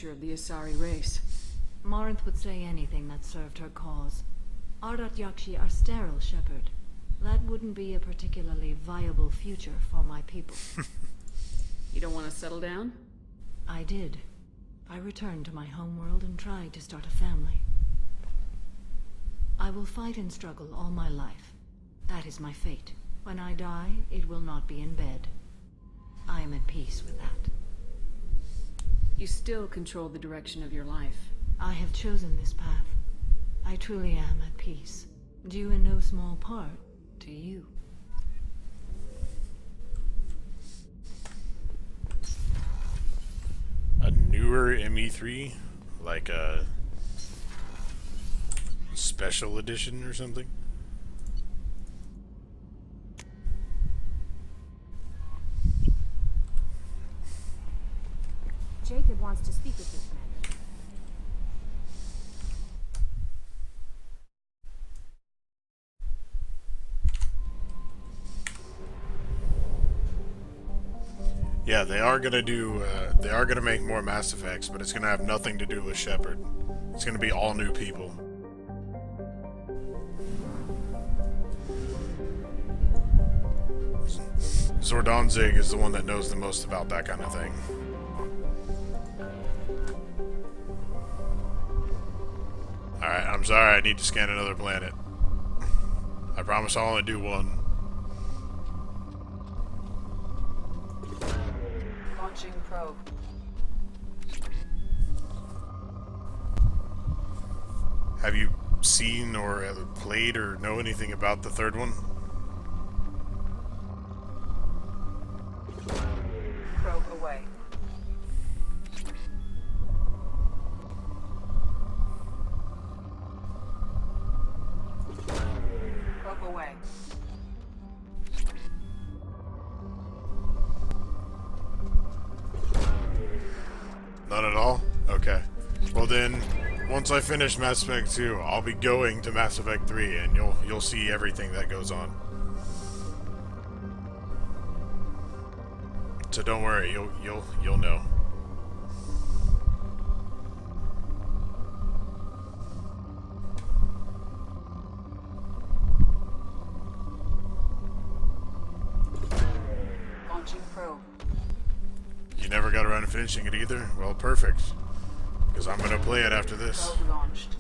future of the Asari race. Morinth would say anything that served her cause. Ardat Yakshi are sterile, Shepherd. That wouldn't be a particularly viable future for my people. You don't want to settle down? I did. I returned to my homeworld and tried to start a family. I will fight and struggle all my life. That is my fate. When I die, it will not be in bed. I am at peace with that. You still control the direction of your life. I have chosen this path. I truly am at peace, due in no small part to you. A newer ME3? Like a special edition or something? Jacob wants to speak with you, Commander. Yeah, they are gonna make more Mass Effects, but it's gonna have nothing to do with Shepard. It's gonna be all new people. Zordonzig is the one that knows the most about that kind of thing. Alright, I'm sorry, I need to scan another planet. I promise I'll only do one. Launching probe. Have you seen or played or know anything about the third one? Probe away. Probe away. None at all? Okay. Well then, once I finish Mass Effect 2, I'll be going to Mass Effect 3 and you'll see everything that goes on. So don't worry, you'll know. Launching probe. You never got around to finishing it either? Well, perfect. Because I'm gonna play it after this. Probe launched.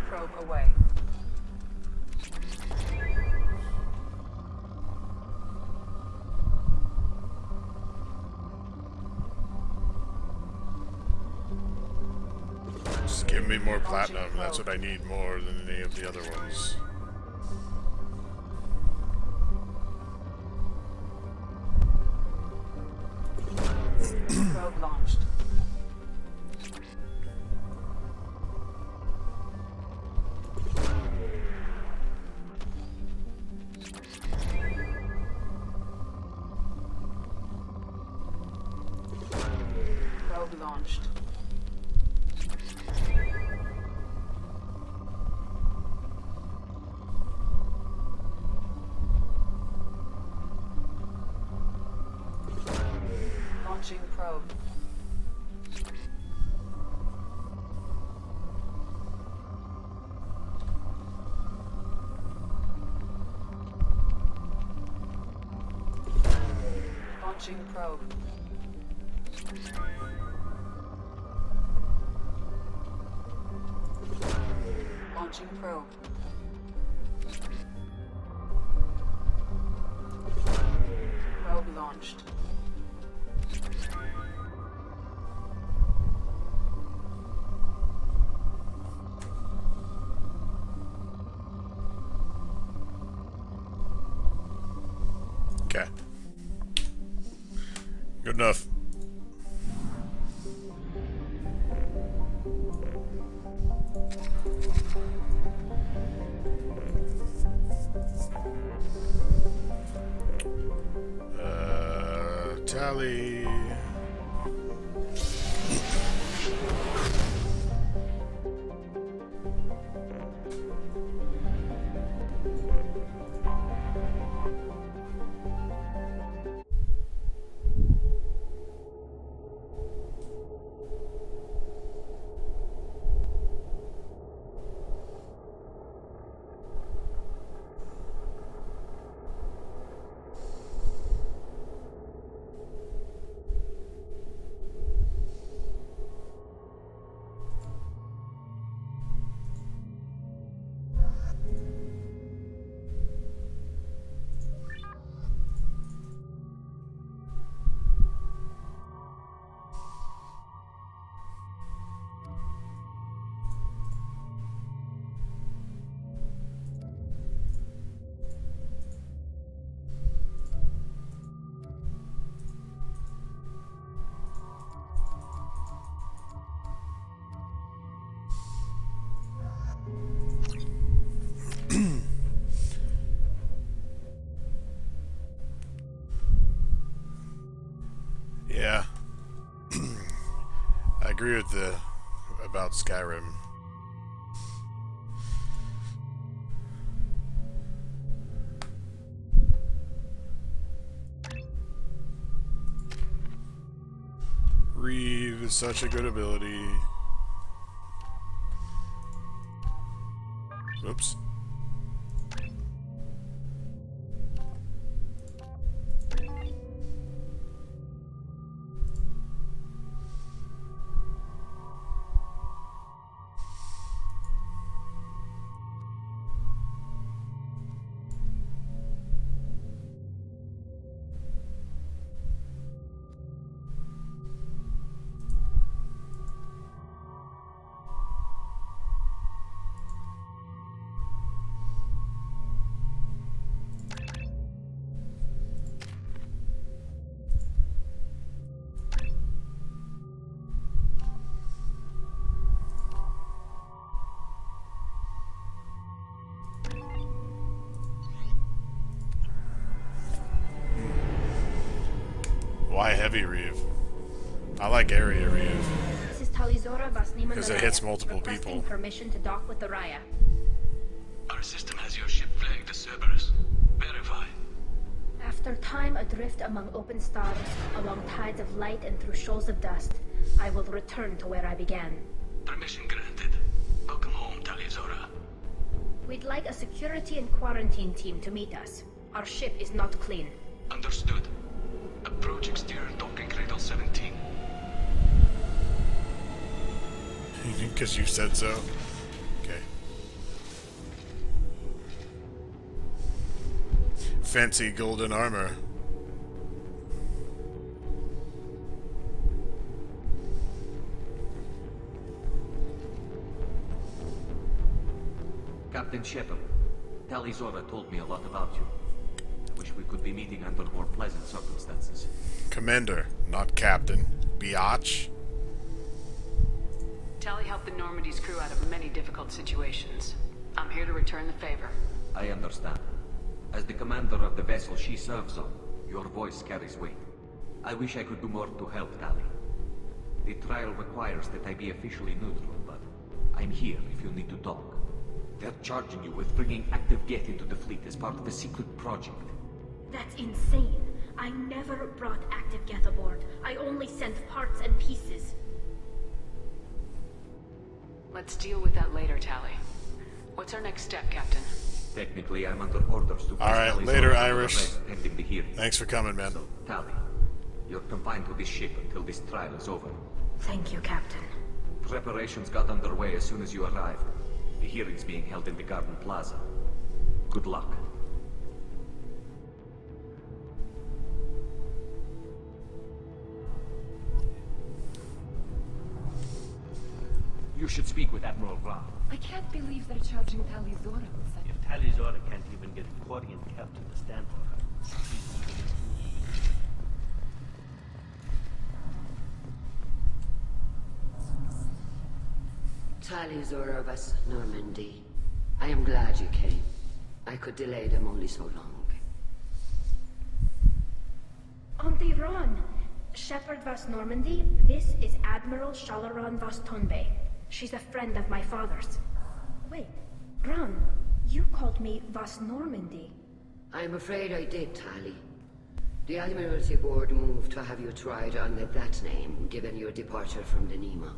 Probe away. Just give me more platinum, that's what I need more than any of the other ones. Probe launched. Probe launched. Launching probe. Launching probe. Launching probe. Probe launched. Okay. Good enough. Tally. agree with the about Skyrim. Reeve is such a good ability. Oops. Why heavy Reeve? I like area Reeve. This is Talizora Vasnima. Because it hits multiple requesting people. permission to dock with the Raya. Our system has your ship flagged as Cerberus. Verify. After time adrift among open stars, along tides of light and through shoals of dust, I will return to where I began. Permission granted. Welcome home, Talizora. We'd like a security and quarantine team to meet us. Our ship is not clean. Understood. Approach exterior docking cradle 17. Because you said so. Okay. Fancy golden armor. Captain Shepard, Talizora told me a lot about you. I wish we could be meeting under more pleasant circumstances. Commander, not captain. Biatch. Tally helped the Normandy's crew out of many difficult situations. I'm here to return the favor. I understand. As the commander of the vessel she serves on, your voice carries weight. I wish I could do more to help Tally. The trial requires that I be officially neutral, but I'm here if you need to talk. They're charging you with bringing active Geth into the fleet as part of a secret project. That's insane. I never brought active Geth aboard. I only sent parts and pieces. Let's deal with that later, Tally. What's our next step, Captain? Technically, I'm under orders to... Alright, place Talizora later, under Irish. arrest pending the hearing. Thanks for coming, man. So, Tally, you're confined to this ship until this trial is over. Thank you, Captain. Preparations got underway as soon as you arrived. The hearing's being held in the Garden Plaza. Good luck. You should speak with Admiral Ra. I can't believe they're charging Talizora with such... If Talizora can't even get a Quarian captain to stand for her, Talizora of us, Normandy. I am glad you came. I could delay them only so long. Auntie Ron, Shepherd Vas Normandy, this is Admiral Shalaron Vas Tonbe. She's a friend of my father's. Wait, Ron, you called me Vas Normandy. I'm afraid I did, Tally. The Admiralty Board moved to have you tried under that name, given your departure from the Nima.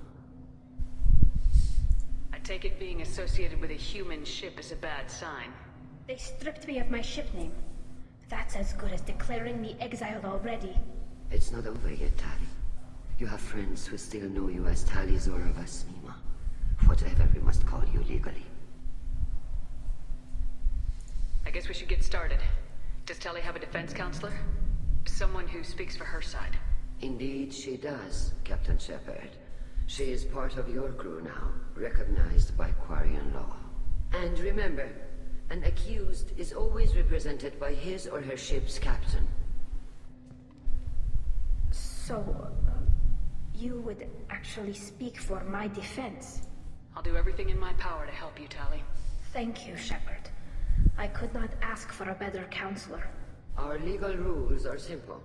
I take it being associated with a human ship is a bad sign. They stripped me of my ship name. That's as good as declaring me exiled already. It's not over yet, Tally. You have friends who still know you as Talizora Vas Nima. Whatever we must call you legally. I guess we should get started. Does Tally have a defense counselor? Someone who speaks for her side. Indeed, she does, Captain Shepard. She is part of your crew now, recognized by Quarian law. And remember, an accused is always represented by his or her ship's captain. So, you would actually speak for my defense? I'll do everything in my power to help you, Tally. Thank you, Shepard. I could not ask for a better counselor. Our legal rules are simple.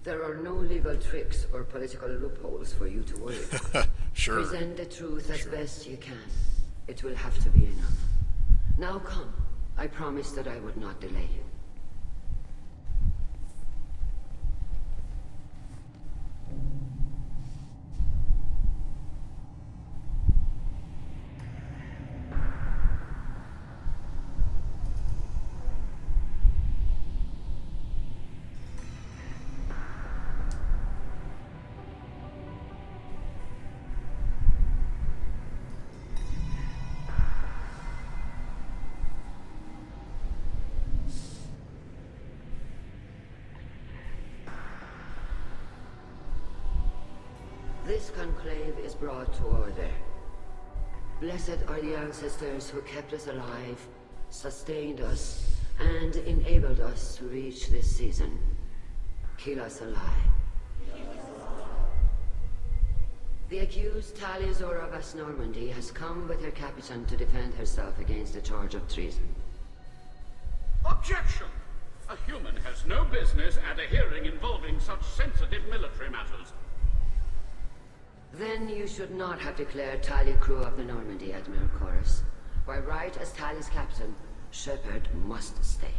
There are no legal tricks or political loopholes for you to worry about. Sure. Present the truth as best you can. It will have to be enough. Now come. I promised that I would not delay you. This conclave is brought to order. Blessed are the ancestors who kept us alive, sustained us, and enabled us to reach this season. Keep us alive. The accused Tali Zora Vas Normandy has come with her captain to defend herself against a charge of treason. Objection! A human has no business at a hearing involving such sensitive military matters. Then you should not have declared Tali crew of the Normandy, Admiral Chorus. By right as Tali's captain, Shepard must stay.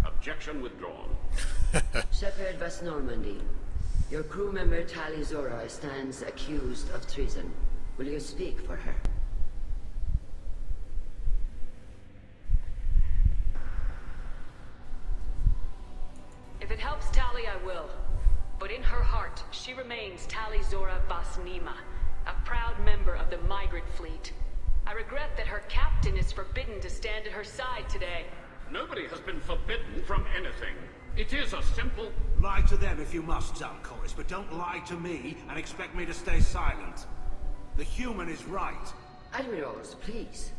Objection withdrawn. Shepard Vas Normandy, your crew member Tali Zora stands accused of treason. Will you speak for her? If it helps Tali, I will. But in her heart, she remains Tali Zora Vas Nima, a proud member of the migrant fleet. I regret that her captain is forbidden to stand at her side today. Nobody has been forbidden from anything. It is a simple... Lie to them if you must, Dargok, but don't lie to me and expect me to stay silent. The human is right. Admirals, please.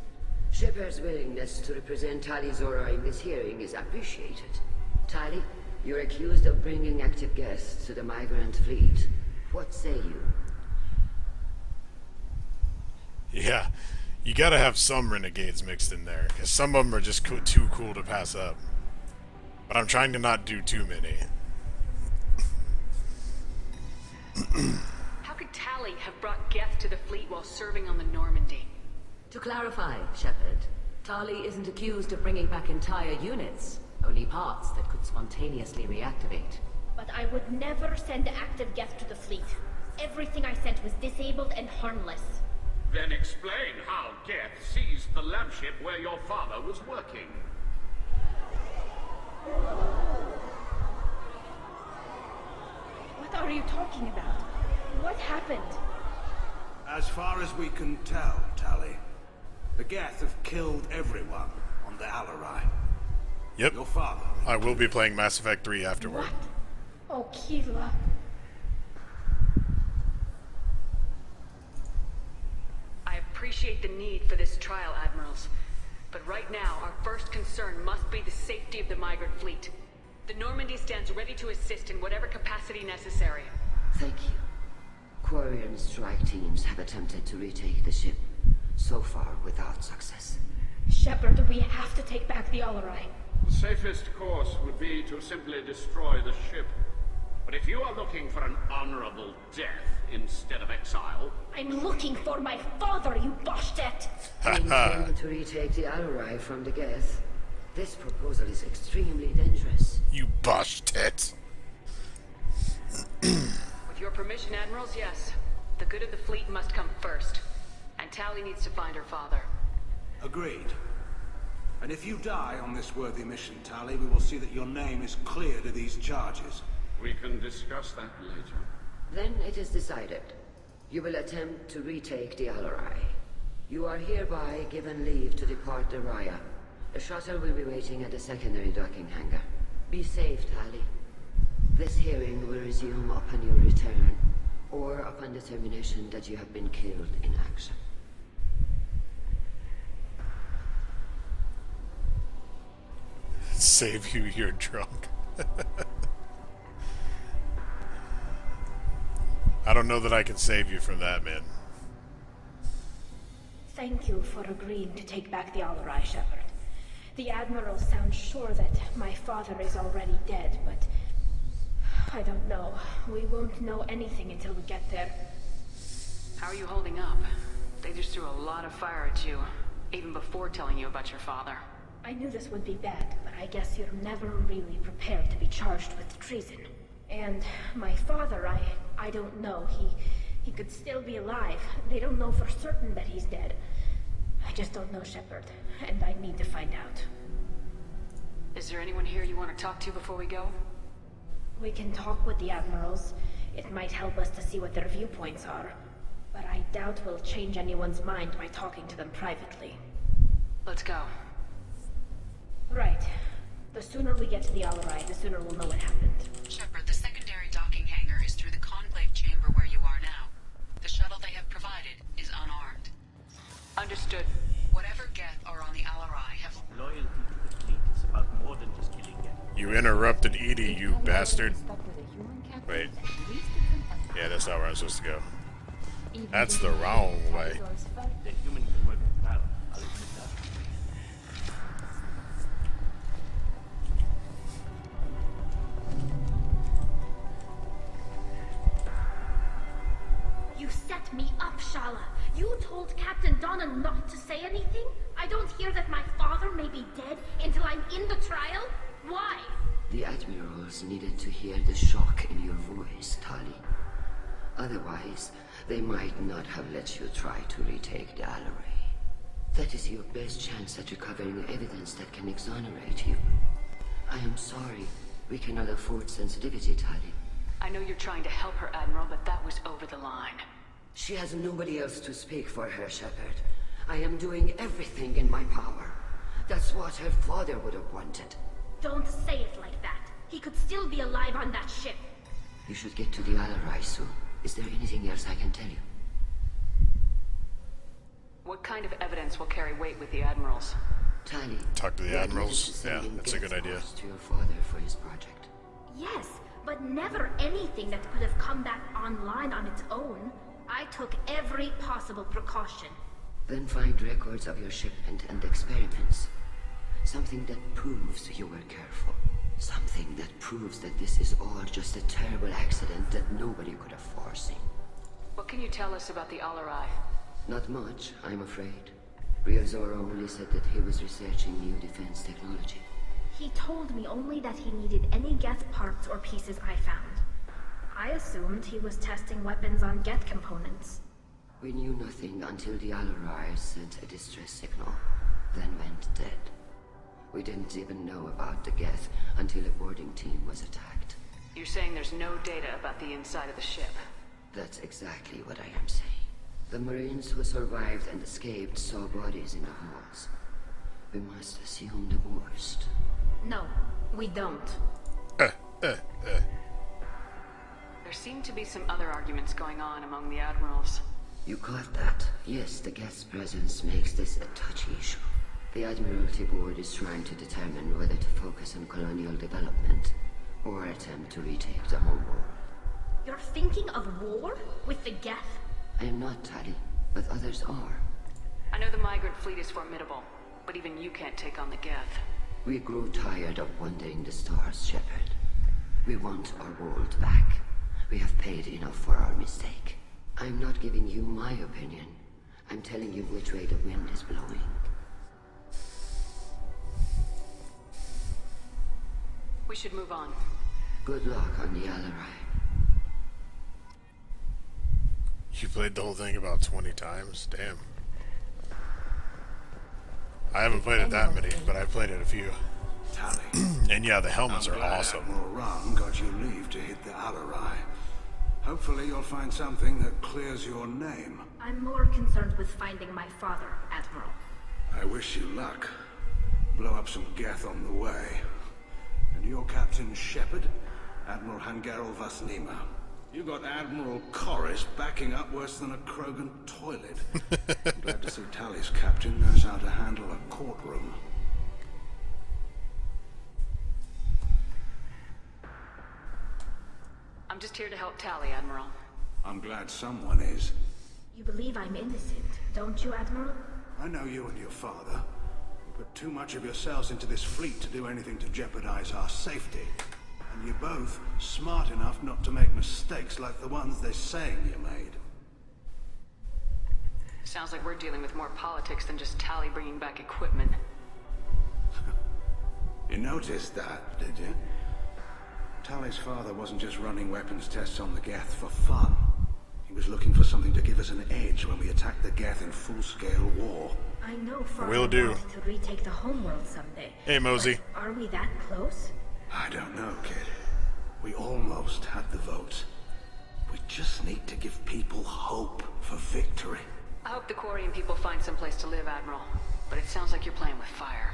Shepard's willingness to represent Tali Zora in this hearing is appreciated. Tali, you're accused of bringing active guests to the migrant fleet. What say you? Yeah, you gotta have some renegades mixed in there, because some of them are just too cool to pass up. But I'm trying to not do too many. How could Tali have brought Geth to the fleet while serving on the Normandy? To clarify, Shepard, Tali isn't accused of bringing back entire units, only parts that could spontaneously reactivate. But I would never send active Geth to the fleet. Everything I sent was disabled and harmless. Then explain how Geth seized the lampship where your father was working. What are you talking about? What happened? As far as we can tell, Tali, the Geth have killed everyone on the Alarai. Yep. Your father. I will be playing Mass Effect 3 afterward. What? Oh, Kila. I appreciate the need for this trial, Admirals. But right now, our first concern must be the safety of the migrant fleet. The Normandy stands ready to assist in whatever capacity necessary. Thank you. Quarian strike teams have attempted to retake the ship, so far without success. Shepard, we have to take back the Alarai. The safest course would be to simply destroy the ship. But if you are looking for an honorable death instead of exile... I'm looking for my father, you Boshtet! We intend to retake the Alarai from the Geth. This proposal is extremely dangerous. You botched it. With your permission, Admirals, yes. The good of the fleet must come first. And Tali needs to find her father. Agreed. And if you die on this worthy mission, Tali, we will see that your name is cleared of these charges. We can discuss that later. Then it is decided. You will attempt to retake the Alarai. You are hereby given leave to depart the Raya. The shuttle will be waiting at the secondary docking hangar. Be safe, Tali. This hearing will resume upon your return, or upon determination that you have been killed in action. Save you, you're drunk. I don't know that I can save you from that, man. Thank you for agreeing to take back the Alarai, Shepard. The Admiral sounds sure that my father is already dead, but I don't know. We won't know anything until we get there. How are you holding up? They just threw a lot of fire at you, even before telling you about your father. I knew this would be bad, but I guess you're never really prepared to be charged with treason. And my father, I don't know. He could still be alive. They don't know for certain that he's dead. I just don't know, Shepard, and I need to find out. Is there anyone here you want to talk to before we go? We can talk with the Admirals. It might help us to see what their viewpoints are. But I doubt we'll change anyone's mind by talking to them privately. Let's go. Right. The sooner we get to the Alarai, the sooner we'll know what happened. Shepard, the secondary docking hangar is through the conclave chamber where you are now. The shuttle they have provided is unarmed. Understood. Whatever Geth are on the Alarai have... Loyalty to the fleet is about more than just killing Geth. You interrupted Edie, you bastard. Wait. Yeah, that's not where I'm supposed to go. That's the wrong way. The human can work in battle. I'll admit that. You set me up, Shala. You told Captain Donna not to say anything? I don't hear that my father may be dead until I'm in the trial? Why? The Admirals needed to hear the shock in your voice, Tali. Otherwise, they might not have let you try to retake the Alarai. That is your best chance at recovering evidence that can exonerate you. I am sorry. We cannot afford sensitivity, Tali. I know you're trying to help her, Admiral, but that was over the line. She has nobody else to speak for her, Shepard. I am doing everything in my power. That's what her father would have wanted. Don't say it like that. He could still be alive on that ship. You should get to the Alarai soon. Is there anything else I can tell you? What kind of evidence will carry weight with the Admirals? Tali. Talk to the Admirals? Yeah, that's a good idea. To your father for his project. Yes, but never anything that could have come back online on its own. I took every possible precaution. Then find records of your shipment and experiments. Something that proves you were careful. Something that proves that this is all just a terrible accident that nobody could have foreseen. What can you tell us about the Alarai? Not much, I'm afraid. Ryozora only said that he was researching new defense technology. He told me only that he needed any Geth parts or pieces I found. I assumed he was testing weapons on Geth components. We knew nothing until the Alarai sent a distress signal, then went dead. We didn't even know about the Geth until a boarding team was attacked. You're saying there's no data about the inside of the ship? That's exactly what I am saying. The Marines who survived and escaped saw bodies in the halls. We must assume the worst. No, we don't. There seem to be some other arguments going on among the Admirals. You caught that? Yes, the Geth's presence makes this a touchy issue. The Admiralty Board is trying to determine whether to focus on colonial development or attempt to retake the home world. You're thinking of war? With the Geth? I am not, Tali, but others are. I know the migrant fleet is formidable, but even you can't take on the Geth. We grow tired of wandering the stars, Shepard. We want our world back. We have paid enough for our mistake. I'm not giving you my opinion. I'm telling you which way the wind is blowing. We should move on. Good luck on the Alarai. You played the whole thing about 20 times? Damn. I haven't played it that many, but I played it a few. Tali. And yeah, the helmets are awesome. Admiral Ron got you leave to hit the Alarai. Hopefully you'll find something that clears your name. I'm more concerned with finding my father, Admiral. I wish you luck. Blow up some Geth on the way. And your Captain Shepard, Admiral Hangarel Vasnima. You got Admiral Corris backing up worse than a Krogan toilet. Glad to see Tali's captain knows how to handle a courtroom. I'm just here to help Tali, Admiral. I'm glad someone is. You believe I'm innocent, don't you, Admiral? I know you and your father. put too much of yourselves into this fleet to do anything to jeopardize our safety. And you're both smart enough not to make mistakes like the ones they're saying you made. Sounds like we're dealing with more politics than just Tali bringing back equipment. You noticed that, did you? Tali's father wasn't just running weapons tests on the Geth for fun. He was looking for something to give us an edge when we attacked the Geth in full-scale war. I know for Will do. to retake the homeworld someday. Hey, Mosey. But are we that close? I don't know, kid. We almost had the votes. We just need to give people hope for victory. I hope the Quarian people find some place to live, Admiral. But it sounds like you're playing with fire.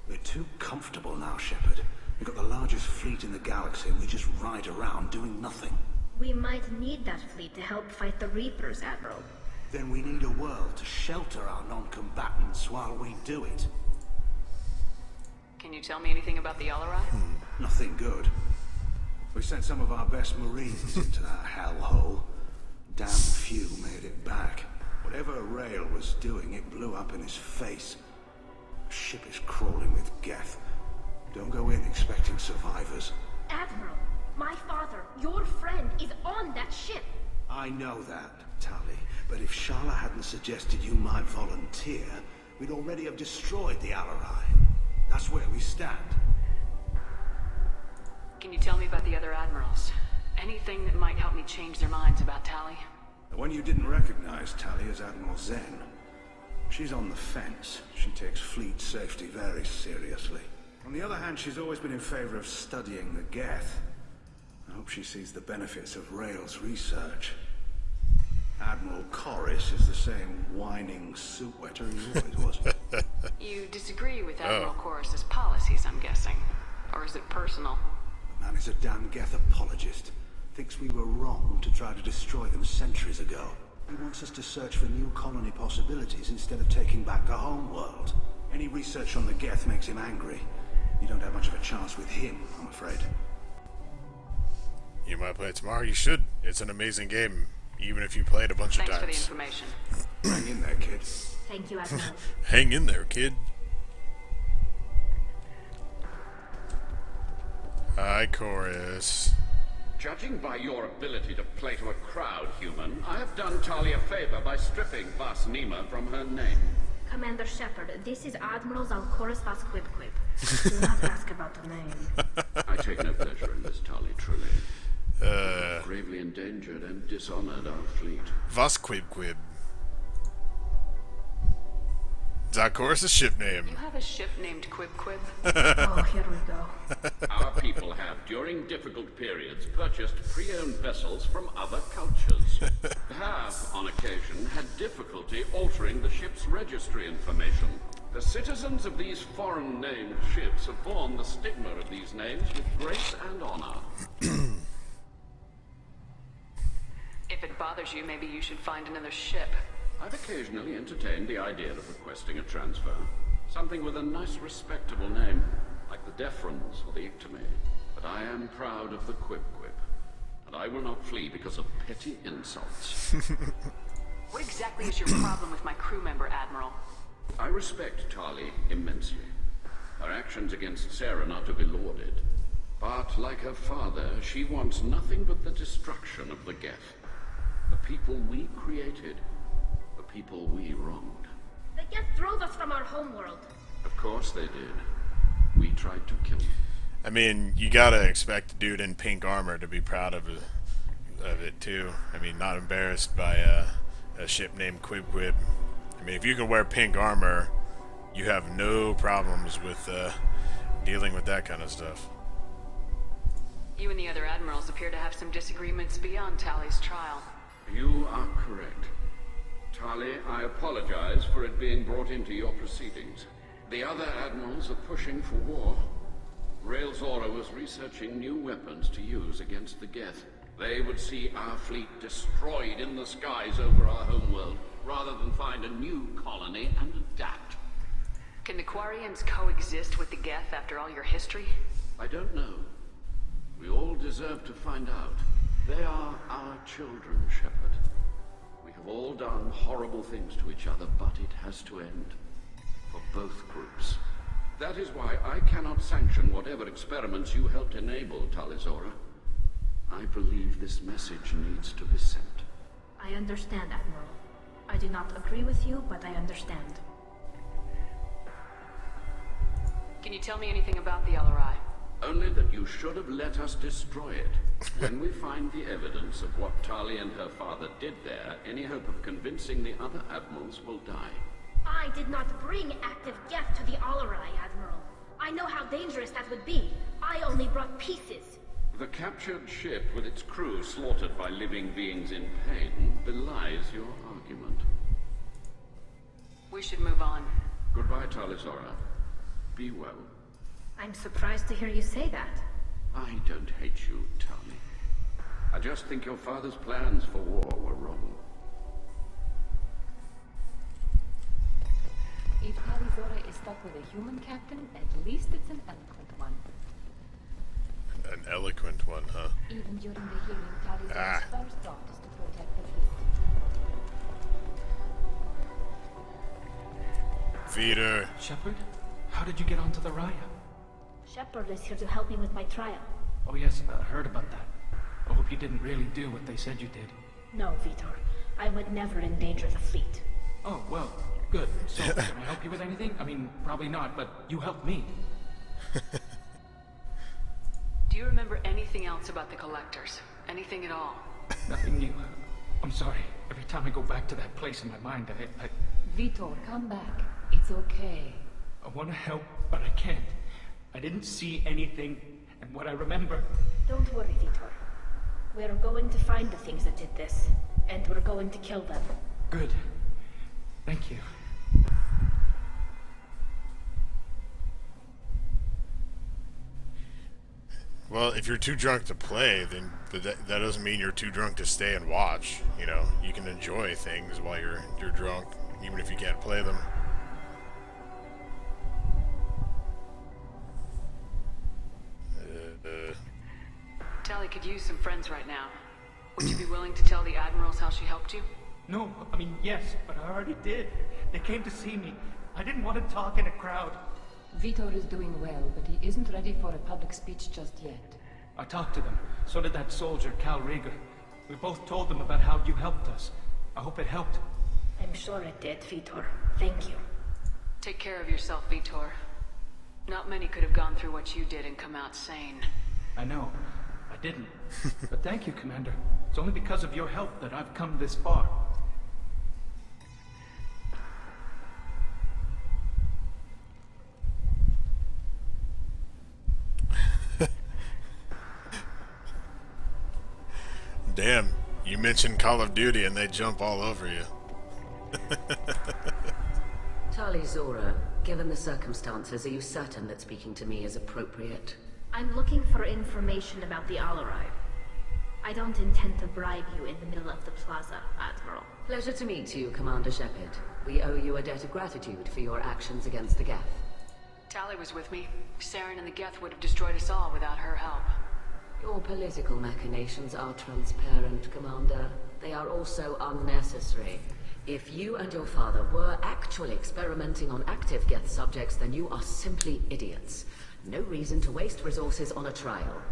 We're too comfortable now, Shepard. We've got the largest fleet in the galaxy and we just ride around doing nothing. We might need that fleet to help fight the Reapers, Admiral. Then we need a world to shelter our non-combatants while we do it. Can you tell me anything about the Alarai? Nothing good. We sent some of our best Marines into that hellhole. Damn few made it back. Whatever Rail was doing, it blew up in his face. The ship is crawling with Geth. Don't go in expecting survivors. Admiral, my father, your friend, is on that ship. I know that, Tali. But if Shala hadn't suggested you might volunteer, we'd already have destroyed the Alarai. That's where we stand. Can you tell me about the other admirals? Anything that might help me change their minds about Tali? The one you didn't recognize, Tali, is Admiral Zen. She's on the fence. She takes fleet safety very seriously. On the other hand, she's always been in favor of studying the Geth. I hope she sees the benefits of Rail's research. Admiral Corris is the same whining suit wetter he always was. You disagree with Admiral Corris's policies, I'm guessing. Or is it personal? The man is a damn Geth apologist. Thinks we were wrong to try to destroy them centuries ago. He wants us to search for new colony possibilities instead of taking back the homeworld. Any research on the Geth makes him angry. You don't have much of a chance with him, I'm afraid. You might play it tomorrow. You should. It's an amazing game, even if you play it a bunch of times. Thanks for the information. Hang in there, kid. Thank you, Admiral. Hang in there, kid. Hi, Chorus. Judging by your ability to play to a crowd, human, I have done Tali a favor by stripping Vas Nima from her name. Commander Shepard, this is Admiral Zalcoris Vas Quibquib. Do not ask about the name. I take no pleasure in this, Tali, truly. You've gravely endangered and dishonored our fleet. Vas Quibquib. Zalcoris' ship name. You have a ship named Quib. Oh, here we go. Our people have, during difficult periods, purchased pre-owned vessels from other cultures. Have, on occasion, had difficulty altering the ship's registry information. The citizens of these foreign-named ships have borne the stigma of these names with grace and honor. If it bothers you, maybe you should find another ship. I've occasionally entertained the idea of requesting a transfer. Something with a nice, respectable name, like the Defrons or the Ictame. But I am proud of the Quib, and I will not flee because of petty insults. What exactly is your problem with my crew member, Admiral? I respect Tali immensely. Her actions against Saren are to be lauded. But, like her father, she wants nothing but the destruction of the Geth. The people we created. The people we wronged. The Geth drove us from our homeworld. Of course they did. We tried to kill them. I mean, you gotta expect a dude in pink armor to be proud of it too. I mean, not embarrassed by a ship named Quib. I mean, if you can wear pink armor, you have no problems with dealing with that kind of stuff. You and the other admirals appear to have some disagreements beyond Tali's trial. You are correct. Tali, I apologize for it being brought into your proceedings. The other admirals are pushing for war. Rail Zora was researching new weapons to use against the Geth. They would see our fleet destroyed in the skies over our homeworld, rather than find a new colony and adapt. Can the Quarians coexist with the Geth after all your history? I don't know. We all deserve to find out. They are our children, Shepard. We have all done horrible things to each other, but it has to end. of both groups. That is why I cannot sanction whatever experiments you helped enable, Talizora. I believe this message needs to be sent. I understand, Admiral. I do not agree with you, but I understand. Can you tell me anything about the LRI? Only that you should have let us destroy it. When we find the evidence of what Tali and her father did there, any hope of convincing the other admirals will die. I did not bring active Geth to the Alarai, Admiral. I know how dangerous that would be. I only brought pieces. The captured ship with its crew slaughtered by living beings in pain belies your argument. We should move on. Goodbye, Talizora. Be well. I'm surprised to hear you say that. I don't hate you, Tali. I just think your father's plans for war were wrong. If Talizora is stuck with a human captain, at least it's an eloquent one. An eloquent one, huh? Even during the hearing, Talizora's first thought is to protect the fleet. Feeder. Shepard, how did you get onto the Raya? Shepard is here to help me with my trial. Oh yes, I heard about that. I hope you didn't really do what they said you did. No, Vitor. I would never endanger the fleet. Oh, well, good. So, can I help you with anything? I mean, probably not, but you helped me. Do you remember anything else about the Collectors? Anything at all? Nothing new. I'm sorry. Every time I go back to that place in my mind, I Vitor, come back. It's okay. I want to help, but I can't. I didn't see anything, and what I remember... Don't worry, Vitor. We're going to find the things that did this, and we're going to kill them. Good. Thank you. Well, if you're too drunk to play, then that doesn't mean you're too drunk to stay and watch. You know, you can enjoy things while you're drunk, even if you can't play them. Tali could use some friends right now. Would you be willing to tell the admirals how she helped you? No, I mean, yes, but I already did. They came to see me. I didn't want to talk in a crowd. Vitor is doing well, but he isn't ready for a public speech just yet. I talked to them. So did that soldier, Cal Rieger. We both told them about how you helped us. I hope it helped. I'm sure it did, Vitor. Thank you. Take care of yourself, Vitor. Not many could have gone through what you did and come out sane. I know. I didn't. But thank you, Commander. It's only because of your help that I've come this far. Damn, you mentioned Call of Duty and they jump all over you. Talizora, given the circumstances, are you certain that speaking to me is appropriate? I'm looking for information about the Alarai. I don't intend to bribe you in the middle of the plaza, Admiral. Pleasure to meet you, Commander Shepard. We owe you a debt of gratitude for your actions against the Geth. Tali was with me. Saren and the Geth would have destroyed us all without her help. Your political machinations are transparent, Commander. They are also unnecessary. If you and your father were actually experimenting on active Geth subjects, then you are simply idiots. No reason to waste resources on a trial.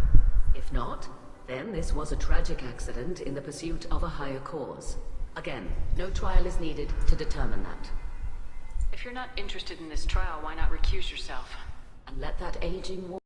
If not, then this was a tragic accident in the pursuit of a higher cause. Again, no trial is needed to determine that. If you're not interested in this trial, why not recuse yourself? And let that aging